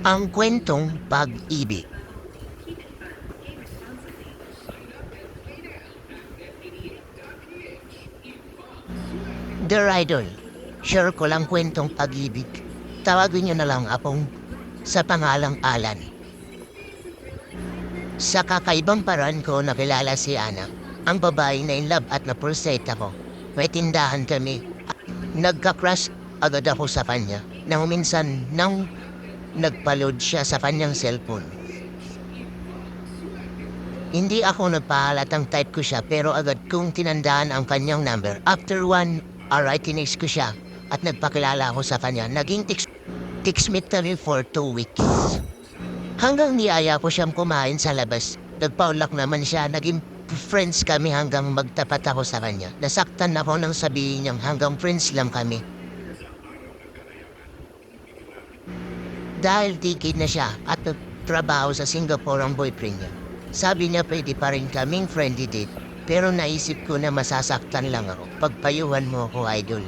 Ang kwentong pag-ibig. Dear Idol, share ko lang kwentong pag-ibig. Tawagin niyo na lang akong sa pangalang Alan. Sa kakaibang paraan ko nakilala si Ana, ang babae na in love at na-pulsate ako. May tindahan kami. Nagka-crush agad ako sa kanya na minsan nang nagpa-load siya sa kanyang cellphone. Hindi ako nagpahalatang type ko siya pero agad kong tinandaan ang kanyang number. After 1 hour ay tinext ko siya at nagpakilala ako sa kanya. Naging text-meet kami for 2 weeks. Hanggang niyaya ko siyang kumain sa labas. Nagpaulak naman siya. Naging friends kami hanggang magtapat ako sa kanya. Nasaktan ako nang sabihin niyang hanggang friends lang kami. Dahil tikid na siya at trabaho sa Singapore ang boyfriend niya. Sabi niya pwede pa rin kaming friendly date. Pero naisip ko na masasaktan lang ako. Pagpayuhan mo ako, idol.